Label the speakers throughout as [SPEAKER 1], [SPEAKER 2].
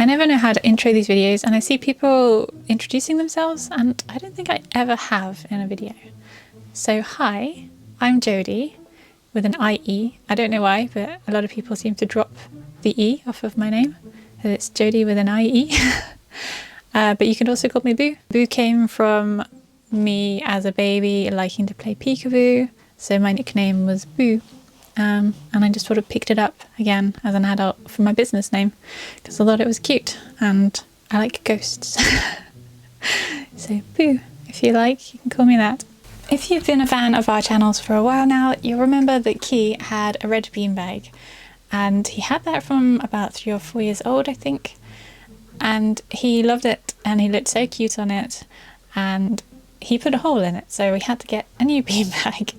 [SPEAKER 1] I never know how to intro these videos, and I see people introducing themselves, and I don't think I ever have in a video. So hi, I'm Jodie with an IE. I don't know why, but a lot of people seem to drop the E off of my name. So it's Jodie with an IE. But you can also call me Boo. Boo came from me as a baby liking to play peekaboo, so my nickname was Boo. And I just sort of picked it up again as an adult for my business name because I thought it was cute and I like ghosts. So Boo, if you like, you can call me that. If you've been a fan of our channels for a while now, you'll remember that Key had a red beanbag, and he had that from about 3 or 4 years old, I think, and he loved it and he looked so cute on it, and he put a hole in it, so we had to get a new beanbag.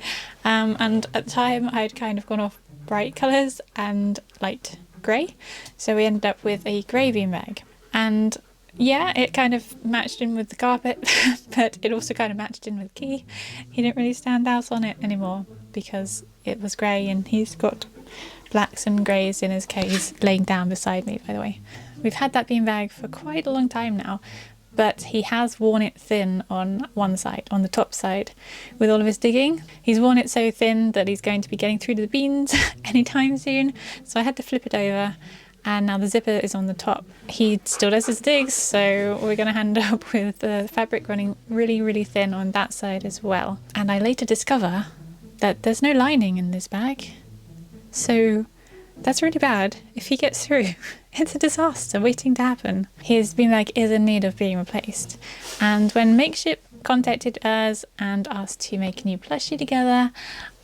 [SPEAKER 1] And at the time I'd kind of gone off bright colours and light grey, so we ended up with a grey beanbag. And yeah, it kind of matched in with the carpet, but it also kind of matched in with Key. He didn't really stand out on it anymore because it was grey, and he's got blacks and greys in his coat. He's laying down beside me, by the way. We've had that beanbag for quite a long time now, but he has worn it thin on one side, on the top side, with all of his digging. He's worn it so thin that he's going to be getting through to the beans anytime soon, so I had to flip it over, and now the zipper is on the top. He still does his digs, so we're going to end up with the fabric running really, really thin on that side as well. And I later discover that there's no lining in this bag, so that's really bad. If he gets through, it's a disaster waiting to happen. His beanbag is in need of being replaced. And when Makeship contacted us and asked to make a new plushie together,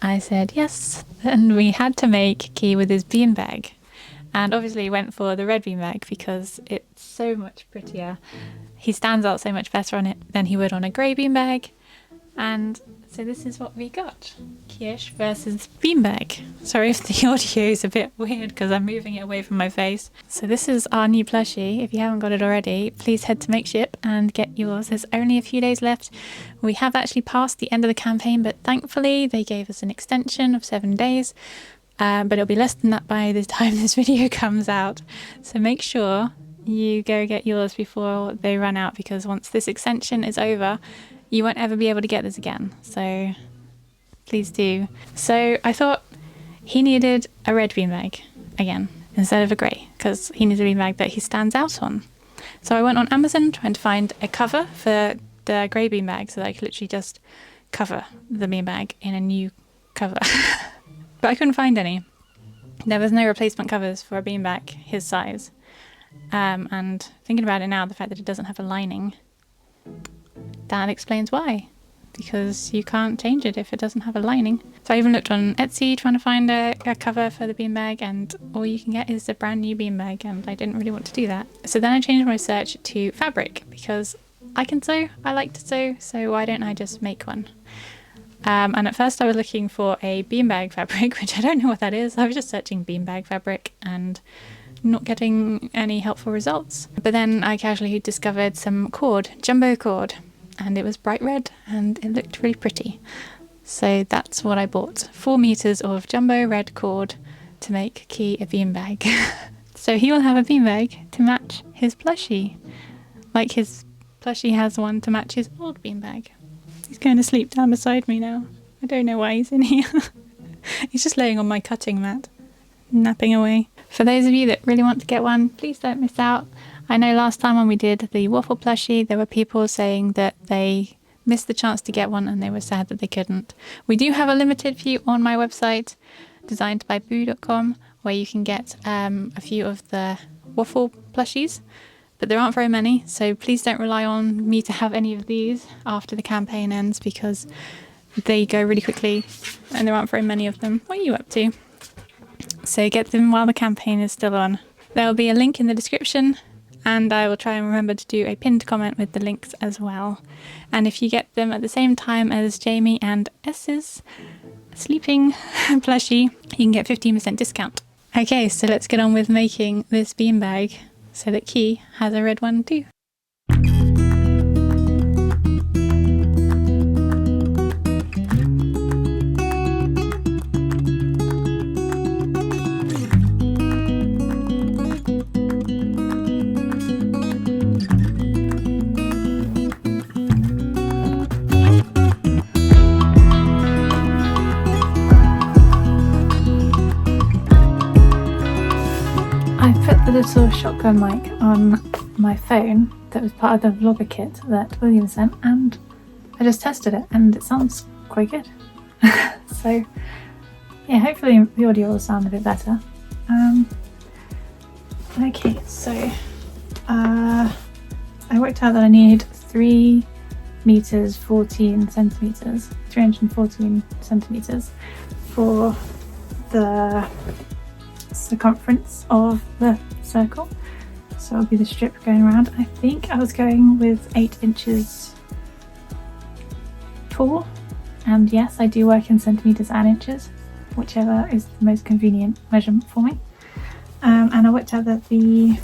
[SPEAKER 1] I said yes, and we had to make Key with his beanbag. And obviously went for the red beanbag because it's so much prettier. He stands out so much better on it than he would on a grey beanbag. And so this is what we got. Keyush versus beanbag. Sorry if the audio is a bit weird because I'm moving it away from my face. So this is our new plushie. If you haven't got it already, please head to Makeship and get yours. There's only a few days left. We have actually passed the end of the campaign, but thankfully they gave us an extension of 7 days. But it'll be less than that by the time this video comes out. So make sure you go get yours before they run out, because once this extension is over, you won't ever be able to get this again. So please do. So I thought he needed a red beanbag again instead of a grey, because he needs a beanbag that he stands out on. So I went on Amazon trying to find a cover for the grey beanbag so that I could literally just cover the beanbag in a new cover. But I couldn't find any. There was no replacement covers for a beanbag his size. And thinking about it now, the fact that it doesn't have a lining, that explains why. Because you can't change it if it doesn't have a lining. So I even looked on Etsy trying to find a cover for the beanbag, and all you can get is a brand new beanbag, and I didn't really want to do that. So then I changed my search to fabric, because I can sew, I like to sew, so why don't I just make one? And at first I was looking for a beanbag fabric, which I don't know what that is. I was just searching beanbag fabric and not getting any helpful results. But then I casually discovered some cord, jumbo cord, and it was bright red and it looked really pretty. So that's what I bought, 4 meters of jumbo red cord to make Key a beanbag. So he will have a beanbag to match his plushie, like his plushie has one to match his old beanbag. He's going to sleep down beside me now. I don't know why he's in here. He's just laying on my cutting mat, napping away. For those of you that really want to get one, please don't miss out. I know last time when we did the waffle plushie, there were people saying that they missed the chance to get one and they were sad that they couldn't. We do have a limited few on my website, designedbyboo.com, where you can get a few of the waffle plushies. But there aren't very many, so please don't rely on me to have any of these after the campaign ends, because they go really quickly and there aren't very many of them. What are you up to? So get them while the campaign is still on. There will be a link in the description, and I will try and remember to do a pinned comment with the links as well. And if you get them at the same time as Jamie and S's sleeping plushie, you can get 15% discount. Okay, so let's get on with making this beanbag, so that Key has a red one too. little shotgun mic on my phone that was part of the vlogger kit that William sent, and I just tested it and it sounds quite good. So yeah, hopefully the audio will sound a bit better. Okay, so I worked out that I need 3 meters 14 centimeters, 314 centimeters for the circumference of the circle. So it'll be the strip going around. I think I was going with 8 inches tall, and yes, I do work in centimeters and inches, whichever is the most convenient measurement for me. And I worked out that the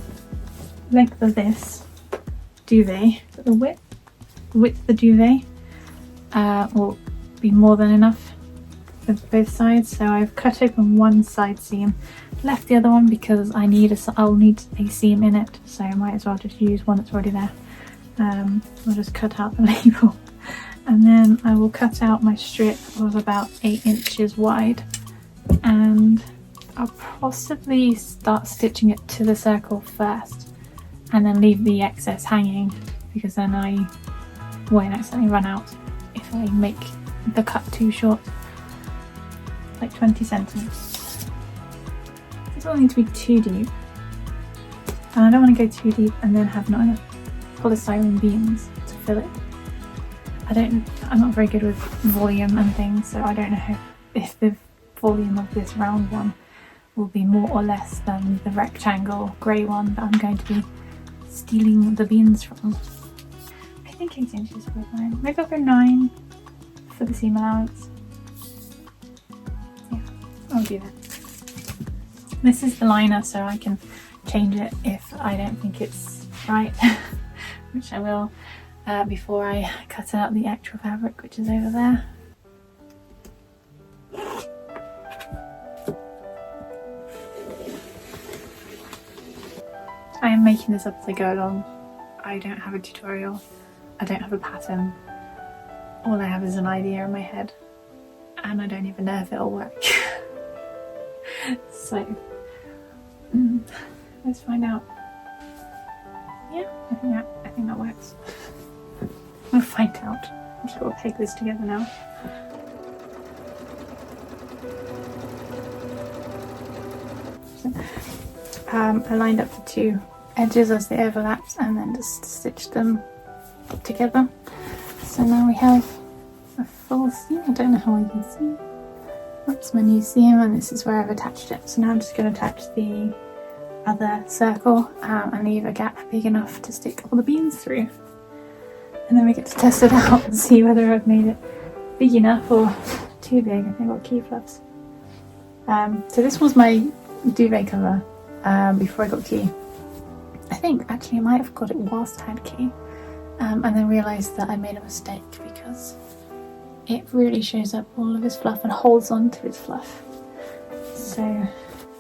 [SPEAKER 1] length of this duvet, the width of the duvet will be more than enough for both sides. So I've cut open one side seam, left the other one because I'll need a seam in it, so I might as well just use one that's already there. I'll just cut out the label, and then I will cut out my strip of about 8 inches wide, and I'll possibly start stitching it to the circle first and then leave the excess hanging, because then I won't accidentally run out if I make the cut too short, like 20 centimeters. It doesn't need to be too deep, and I don't want to go too deep and then have not enough polystyrene beans to fill it. I'm not very good with volume and things, so I don't know if the volume of this round one will be more or less than the rectangle grey one that I'm going to be stealing the beans from. I think 8 inches is fine. Maybe I'll go 9 for the seam allowance. Yeah, I'll do that. This is the liner, so I can change it if I don't think it's right, which I will before I cut out the actual fabric, which is over there. I am making this up as I go along. I don't have a tutorial, I don't have a pattern, all I have is an idea in my head, and I don't even know if it'll work. So let's find out. Yeah, I think that works. We'll find out. I'm just gonna peg this together now. I lined up the 2 edges as they overlapped and then just stitched them together. So now we have a full seam. I don't know how I can see. That's my new seam, and this is where I've attached it. So now I'm just going to attach the other circle and leave a gap big enough to stick all the beans through. And then we get to test it out and see whether I've made it big enough or too big. I think I've got key fluffs. So this was my duvet cover before I got key. I think actually I might have got it whilst I had key, and then realised that I made a mistake because it really shows up all of his fluff and holds on to his fluff. So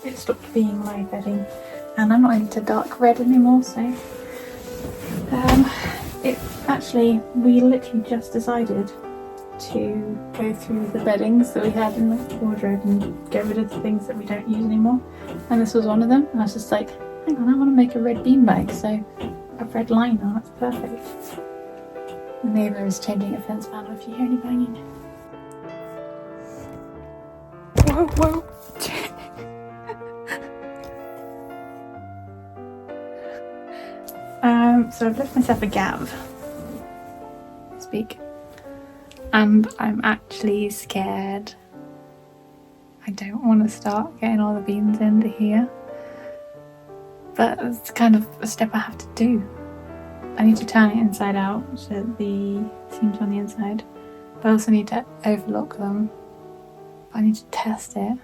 [SPEAKER 1] it stopped being my bedding, and I'm not into dark red anymore, so we literally just decided to go through the beddings that we had in the wardrobe and get rid of the things that we don't use anymore, and this was one of them. And I was just like, hang on, I want to make a red beanbag, so a red liner, that's perfect. The neighbour is changing a fence panel if you hear any banging. Whoa! So I've left myself a gap, to speak, and I'm actually scared. I don't want to start getting all the beans into here, but it's kind of a step I have to do. I need to turn it inside out so that the seams on the inside, but I also need to overlock them. I need to test it.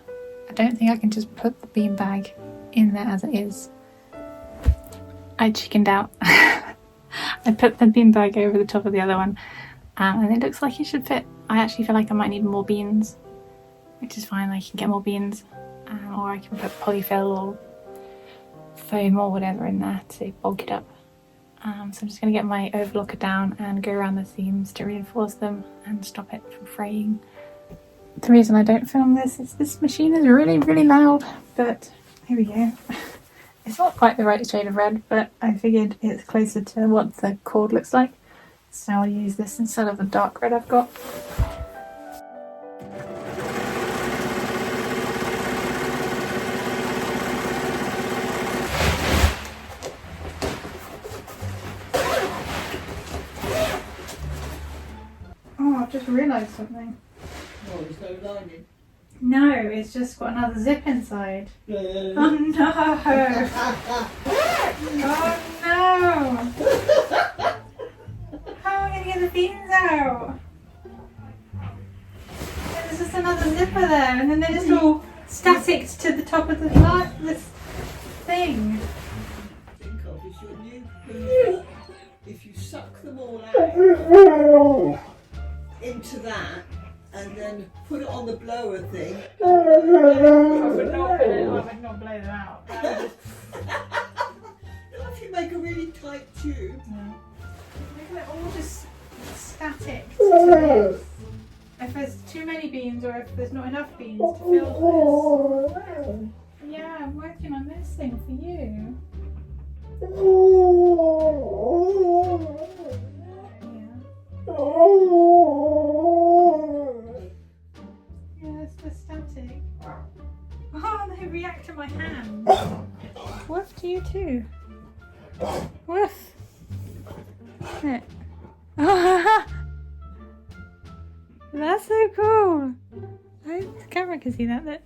[SPEAKER 1] I don't think I can just put the beanbag in there as it is. I chickened out. I put the beanbag over the top of the other one, and it looks like it should fit. I actually feel like I might need more beans, which is fine. I can get more beans, or I can put polyfill or foam or whatever in there to bulk it up. So I'm just going to get my overlocker down and go around the seams to reinforce them and stop it from fraying. The reason I don't film this is this machine is really, really loud, but here we go. It's not quite the right shade of red, but I figured it's closer to what the cord looks like. So I'll use this instead of the dark red I've got. Oh, I've just realised something.
[SPEAKER 2] Oh, there's no lining.
[SPEAKER 1] No, it's just got another zip inside. Oh no! Oh no! How am I going to get the beans out? There's just another zipper there, and then they're just all static to the top of this thing.
[SPEAKER 2] Think of is your new poo. If you suck them all out into that and then put it on the blower thing.
[SPEAKER 1] I would not blow them out.
[SPEAKER 2] Not if you make a really tight tube.
[SPEAKER 1] Yeah. Maybe they're all just static to this. If there's too many beans or if there's not enough beans to fill this. Yeah, I'm working on this thing for you. Yeah, it's just static. Oh, they react to my hand. Woof to you too. Woof. Yeah. That's so cool. I hope the camera can see that.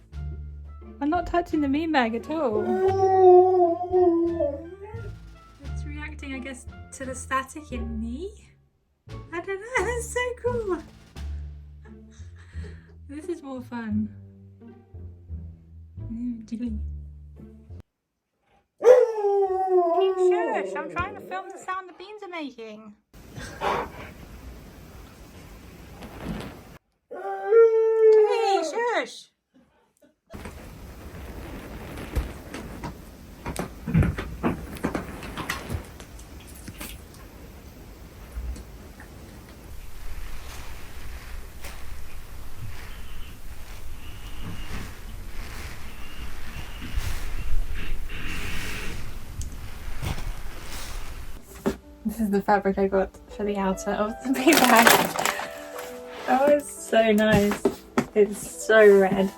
[SPEAKER 1] I'm not touching the beanbag at all. It's reacting, I guess, to the static in me. I don't know, that's so cool. This is more fun. Jiggly. Keyush, I'm trying to film the sound the beans are making. Keyush! This is the fabric I got for the outer of the beanbag. Oh, it's so nice. It's so red.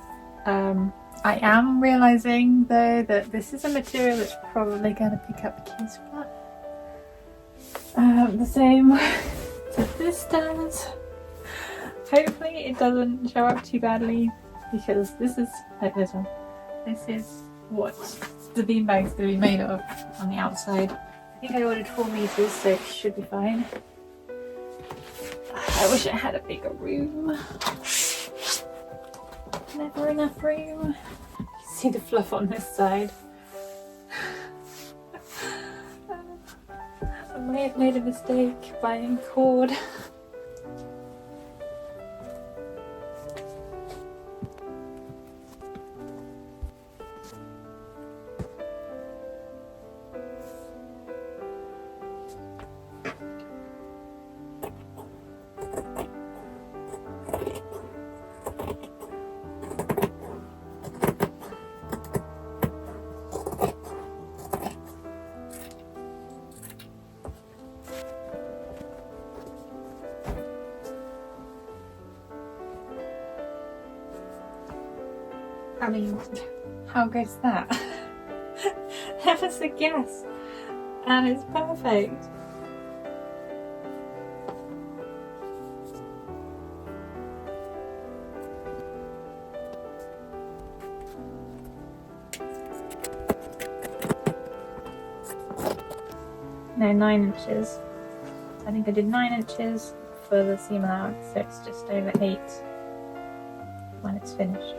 [SPEAKER 1] I am realising though that this is a material that's probably going to pick up keys flat. The same that this does. Hopefully it doesn't show up too badly because this is like this one. This is what the beanbag's going to be made of on the outside. I think I ordered 4 meters, so it should be fine. I wish I had a bigger room. Never enough room. You can see the fluff on this side. I may have made a mistake buying cord. I mean, how good's that? That was a guess, and it's perfect. No, 9 inches. I think I did 9 inches for the seam allowance, so it's just over 8 when it's finished.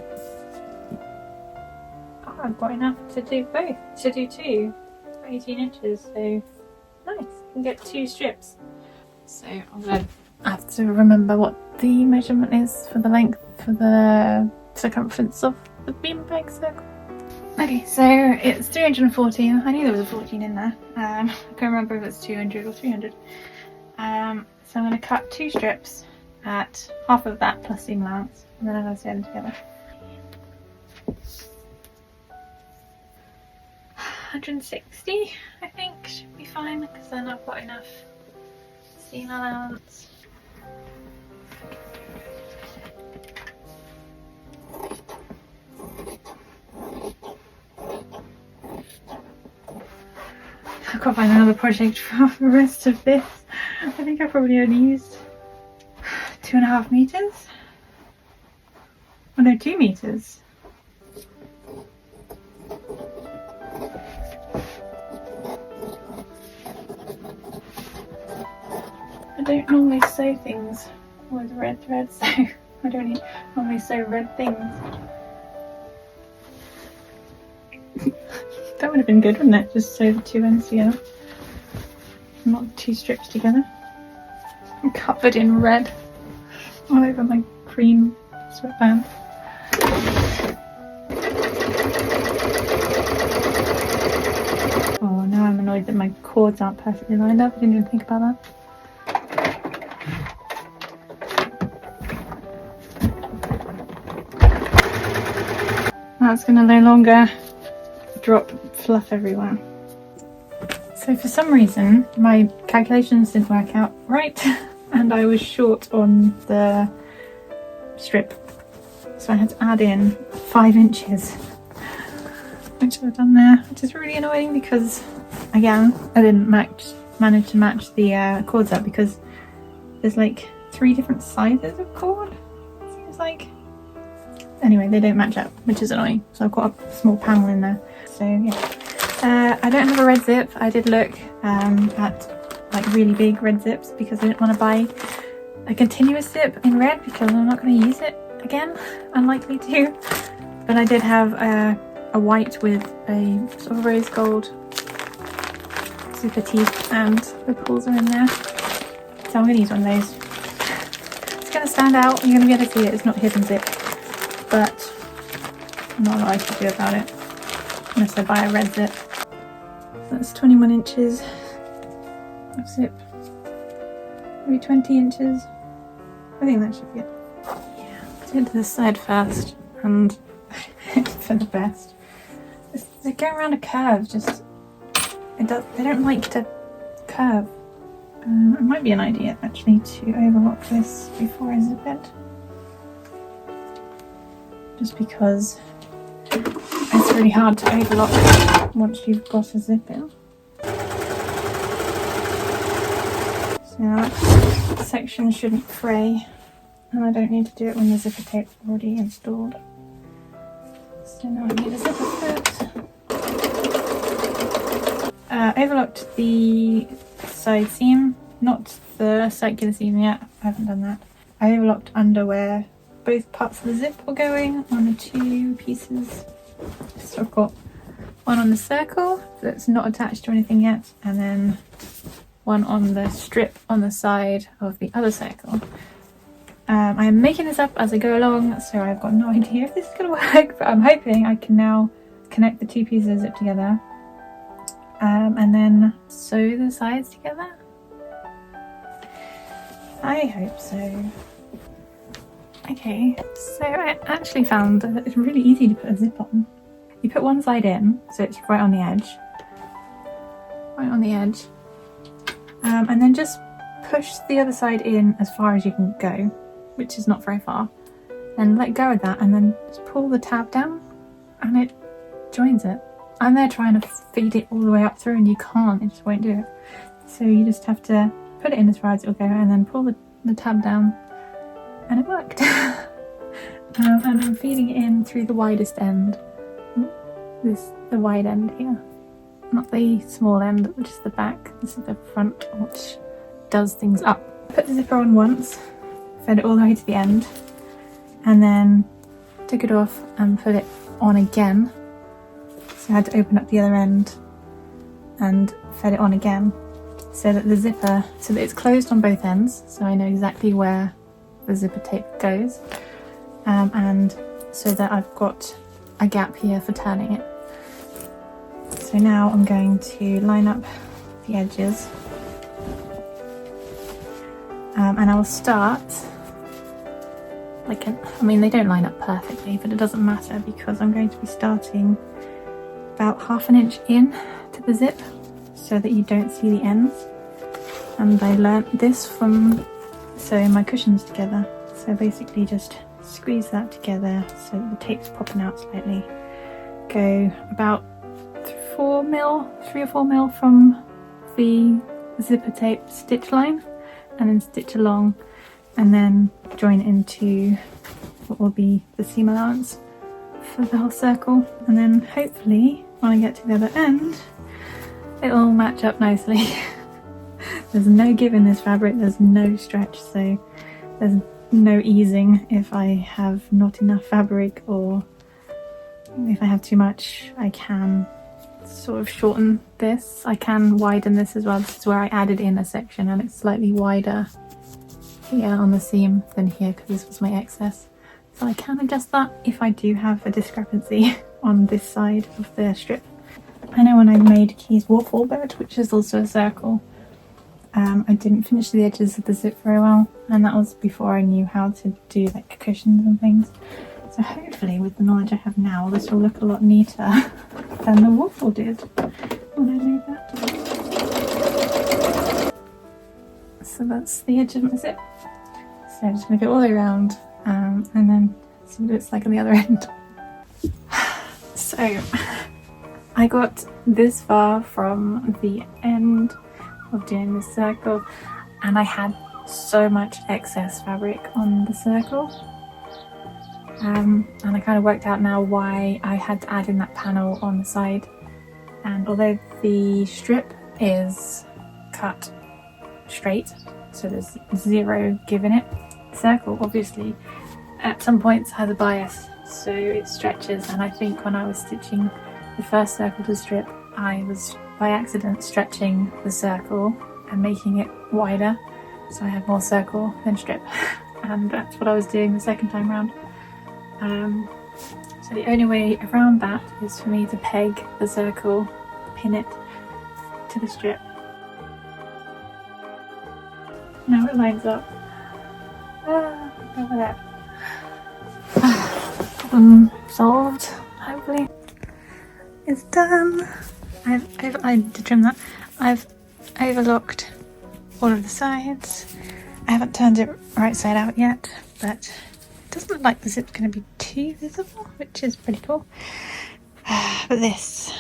[SPEAKER 1] Oh, I've got enough to do both, to do 2 for 18 inches, so nice. I can get 2 strips. So I'm going to have to remember what the measurement is for the length, for the circumference of the beanbag circle. Okay, so it's 314. I knew there was a 14 in there. I can't remember if it's 200 or 300. So I'm going to cut 2 strips at half of that plus seam allowance, and then I'm going to sew them together. 160, I think, should be fine because then I've got enough seam allowance. I've got to find another project for the rest of this. I think I probably only used 2.5 meters. Oh no, 2 meters. I don't normally sew things with red thread, so I don't normally sew red things. That would have been good, wouldn't it? Just sew the 2 ends together. Not 2 strips together. I'm covered in red all over my cream sweatband. Oh, now I'm annoyed that my cords aren't perfectly lined up. I didn't even think about that. That's going to no longer drop fluff everywhere. So for some reason my calculations didn't work out right and I was short on the strip, so I had to add in 5 inches, which I've done there, which is really annoying because again I didn't manage to match the cords up because there's like 3 different sizes of cord, it seems like. Anyway, they don't match up, which is annoying, so I've got a small panel in there. So yeah, I don't have a red zip. I did look at like really big red zips because I didn't want to buy a continuous zip in red because I'm not going to use it again, unlikely to. But I did have a white with a sort of rose gold zipper teeth and the pulls are in there. So I'm going to use one of those. It's going to stand out, you're going to be able to see it, it's not hidden zip. But not a lot I can do about it unless I buy a red zip. That's 21 inches of zip, maybe 20 inches. I think that should be it. Yeah, let's get to this side first and for the best. They go around a curve, just they don't like to curve. It might be an idea actually to overlock this before I zip it. Just because it's really hard to overlock once you've got a zip in. So that section shouldn't fray, and I don't need to do it when the zipper tape's already installed. So now I need a zipper first. Overlocked the side seam, not the circular seam yet, I haven't done that. I overlocked under where both parts of the zip were going on the 2 pieces. So I've got one on the circle that's not attached to anything yet, and then one on the strip on the side of the other circle. I am making this up as I go along, so I've got no idea if this is going to work, but I'm hoping I can now connect the 2 pieces of zip together and then sew the sides together. I hope so. Okay, so I actually found that it's really easy to put a zip on. You put one side in, so it's right on the edge. And then just push the other side in as far as you can go, which is not very far. Then let go of that and then just pull the tab down and it joins it. I'm there trying to feed it all the way up through and you can't, it just won't do it. So you just have to put it in as far as it'll go and then pull the tab down. And it worked. And I'm feeding it in through the widest end. The wide end here. Not the small end, which is the back. This is the front, which does things up. Put the zipper on once, fed it all the way to the end, and then took it off and put it on again. So I had to open up the other end and fed it on again. So that the zipper, so that it's closed on both ends, so I know exactly where the zipper tape goes, and so that I've got a gap here for turning it. So now I'm going to line up the edges, and I will start I mean they don't line up perfectly, but it doesn't matter because I'm going to be starting about 1/2 inch in to the zip so that you don't see the ends. And I learnt this from sewing my cushions together. So basically just squeeze that together so that the tape's popping out slightly. Go about 3 or 4 mil from the zipper tape stitch line, and then stitch along, and then join it into what will be the seam allowance for the whole circle. And then hopefully when I get to the other end it'll match up nicely. There's no give in this fabric, there's no stretch, so there's no easing if I have not enough fabric, or if I have too much I can sort of shorten this. I can widen this as well. This is where I added in a section and it's slightly wider here on the seam than here because this was my excess. So I can adjust that if I do have a discrepancy on this side of the strip. I know when I made Key's waffle bed, which is also a circle, I didn't finish the edges of the zip very well, and that was before I knew how to do like cushions and things. So hopefully with the knowledge I have now, this will look a lot neater than the waffle did when I made that. So that's the edge of my zip. So I'm just going to go all the way around and then see what it's like on the other end. So I got this far from the end of doing this circle and I had so much excess fabric on the circle. And I kind of worked out now why I had to add in that panel on the side. And although the strip is cut straight, so there's zero give in it, the circle obviously at some points has a bias, so it stretches. And I think when I was stitching the first circle to the strip, I was by accident stretching the circle and making it wider, so I had more circle than strip. And that's what I was doing the second time round. So the only way around that is for me to peg the circle, pin it to the strip. Now it lines up. Over there. Problem solved, hopefully. It's done. I did trim that. I've overlocked all of the sides. I haven't turned it right side out yet, but it doesn't look like the zip's going to be too visible, which is pretty cool. But this,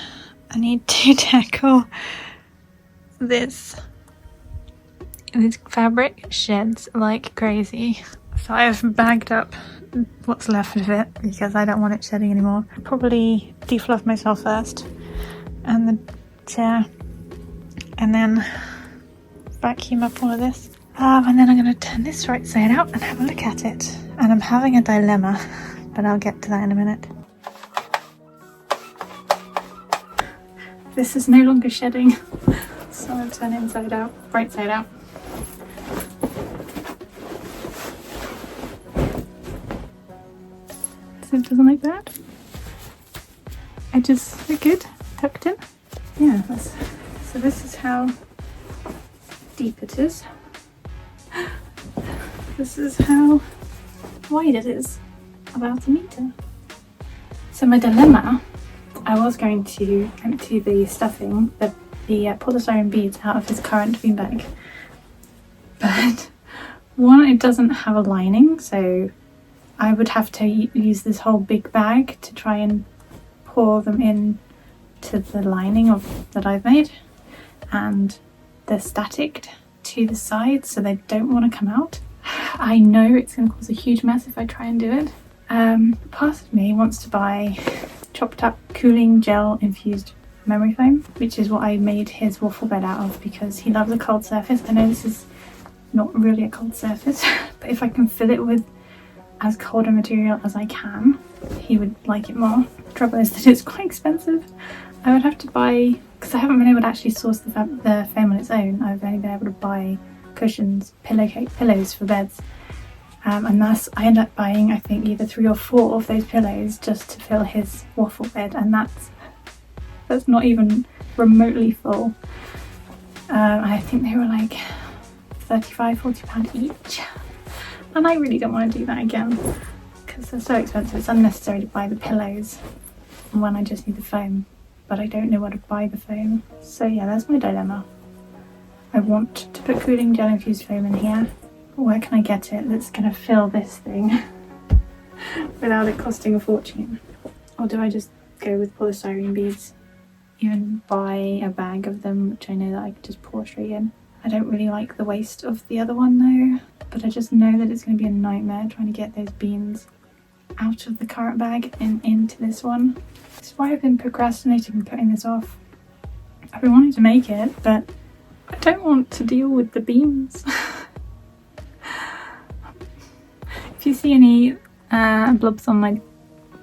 [SPEAKER 1] I need to tackle this. This fabric sheds like crazy, so I've bagged up what's left of it because I don't want it shedding anymore. I'll probably defluff myself first, and the chair, and then vacuum up all of this. And then I'm going to turn this right side out and have a look at it. And I'm having a dilemma, but I'll get to that in a minute. This is no longer shedding, so I'll turn it inside out, right side out. So it doesn't look bad. Edges are good, tucked in. Yeah, so this is how deep it is. This is how wide it is, about 1 meter. So my dilemma, I was going to empty the stuffing, the polystyrene beads out of his current beanbag, but one, it doesn't have a lining, so I would have to use this whole big bag to try and pour them in to the lining that I've made, and they're staticked to the sides so they don't want to come out. I know it's going to cause a huge mess if I try and do it. Part of me wants to buy chopped up cooling gel infused memory foam, which is what I made his waffle bed out of because he loves a cold surface. I know this is not really a cold surface, but if I can fill it with as cold a material as I can, he would like it more. The trouble is that it's quite expensive. I would have to buy, because I haven't been able to actually source the foam on its own. I've only been able to buy cushions, pillows for beds, and thus I ended up buying I think either 3 or 4 of those pillows just to fill his waffle bed, and that's not even remotely full. I think they were like £35–40 each, and I really don't want to do that again because they're so expensive. It's unnecessary to buy the pillows when I just need the foam. but I don't know where to buy the foam. So yeah, that's my dilemma. I want to put cooling gel infused foam in here, but where can I get it that's gonna fill this thing without it costing a fortune? Or do I just go with polystyrene beads? Even buy a bag of them, which I know that I could just pour straight in. I don't really like the waste of the other one though, but I just know that it's going to be a nightmare trying to get those beans out of the currant bag and into this one. This is why I've been procrastinating and putting this off. I've been wanting to make it, but I don't want to deal with the beans. If you see any blobs on my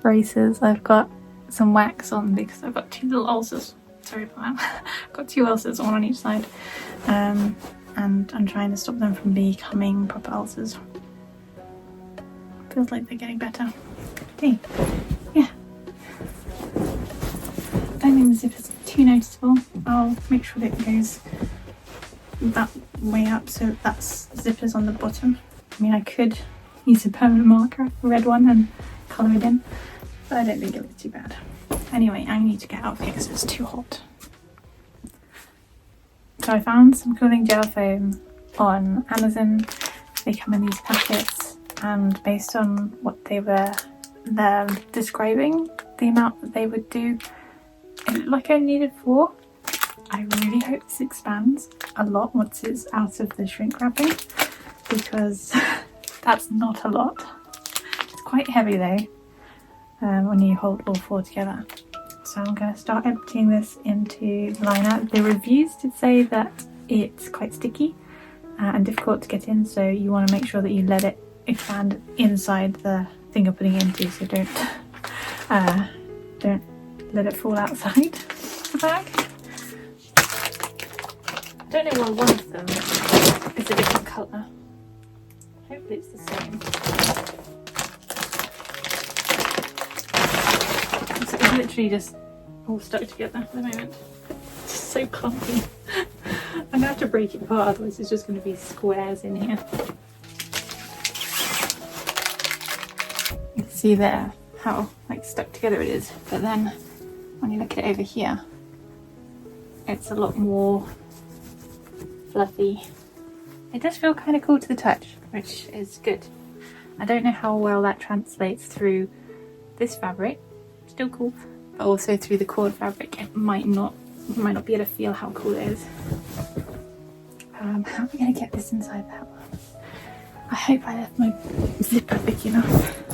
[SPEAKER 1] braces, I've got some wax on because I've got 2 little ulcers. Sorry about that. I've got 2 ulcers, one on each side, and I'm trying to stop them from becoming proper ulcers. Feels like they're getting better. Okay, yeah. I don't think the zip is too noticeable. I'll make sure that it goes that way up so that zipper's on the bottom. I mean, I could use a permanent marker, a red one, and colour it in, but I don't think it looks too bad. Anyway, I need to get out of here because it's too hot. So I found some cooling gel foam on Amazon. They come in these packets, and based on what they were describing, the amount that they would do, it looked like I needed 4. I really hope this expands a lot once it's out of the shrink wrapping, because that's not a lot. It's quite heavy though. When you hold all 4 together. So I'm going to start emptying this into the liner. The reviews did say that it's quite sticky and difficult to get in, so you want to make sure that you let it expand inside the thing you're putting it into, so don't let it fall outside the bag. I don't know why one of them is a different colour. Hopefully it's the same. It's literally just all stuck together at the moment. It's just so clumpy. I'm gonna have to break it apart, otherwise it's just gonna be squares in here. You can see there how like stuck together it is, but then when you look at it over here, it's a lot more fluffy. It does feel kind of cool to the touch, which is good. I don't know how well that translates through this fabric. Still cool, but also through the cord fabric it might not be able to feel how cool it is. How am I going to get this inside that one? I hope I left my zipper big enough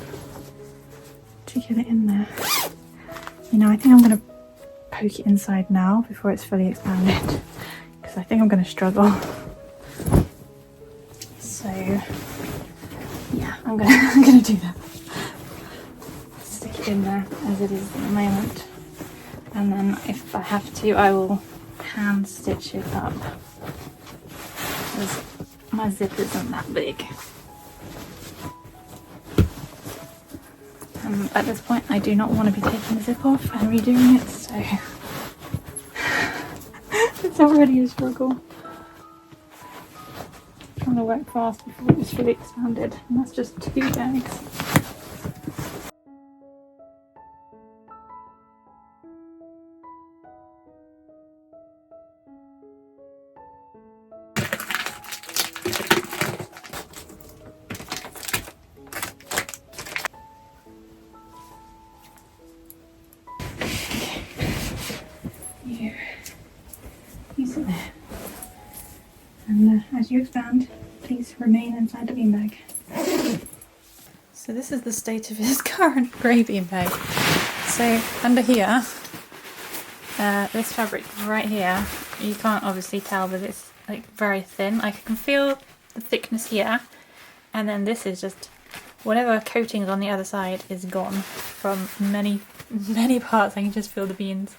[SPEAKER 1] to get it in there. You know, I think I'm going to poke it inside now before it's fully expanded, because I think I'm going to struggle. So yeah, I'm gonna do that. Stick it in there as it is at the moment, and then if I have to, I will hand stitch it up, because my zip isn't that big. At this point, I do not want to be taking the zip off and redoing it, so it's already a struggle. Trying to work fast before it was fully expanded, and that's just 2 bags. Use it there. And as you expand, please remain inside the beanbag. So this is the state of his current grey beanbag. So under here, this fabric right here, you can't obviously tell, but it's like very thin. I can feel the thickness here, and then this is just whatever coating is on the other side is gone from many parts. I can just feel the beans.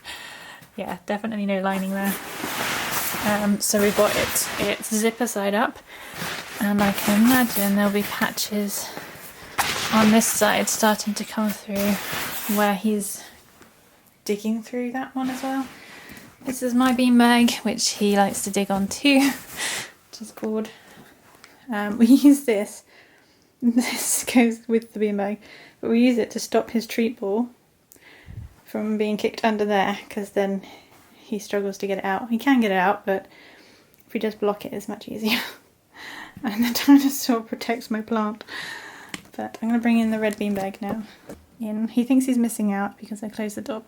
[SPEAKER 1] Yeah, definitely no lining there. So we've got it's zipper side up, and I can imagine there'll be patches on this side starting to come through where he's digging through that one as well. This is my beanbag, which he likes to dig on too, which is called. We use this goes with the beanbag, but we use it to stop his treat ball from being kicked under there, because then he struggles to get it out. He can get it out, but if we just block it, it's much easier. And the dinosaur protects my plant. But I'm going to bring in the red beanbag now. He thinks he's missing out because I closed the door.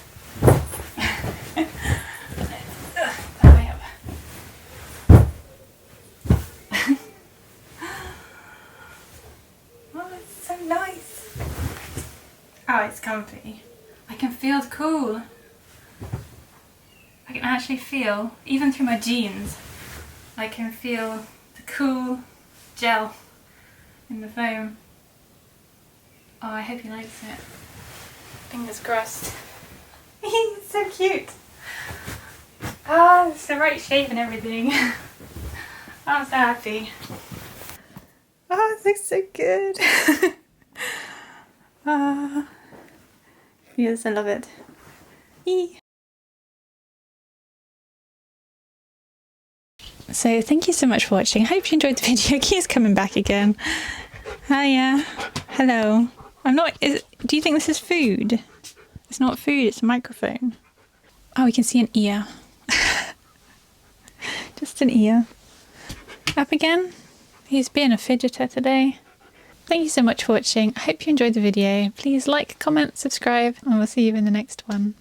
[SPEAKER 1] Oh, it's so nice. Oh, it's comfy. I can feel the cool. I can actually feel, even through my jeans, I can feel the cool gel in the foam. Oh, I hope he likes it. Fingers crossed. He's so cute. Oh, it's the right shape and everything. I'm so happy. Oh, it looks so good. Yes, I love it. Eee. So thank you so much for watching. I hope you enjoyed the video. Key's coming back again. Hiya. Hello. Do you think this is food? It's not food, it's a microphone. Oh, we can see an ear. Just an ear. Up again. He's being a fidgeter today. Thank you so much for watching. I hope you enjoyed the video. Please like, comment, subscribe, and we'll see you in the next one.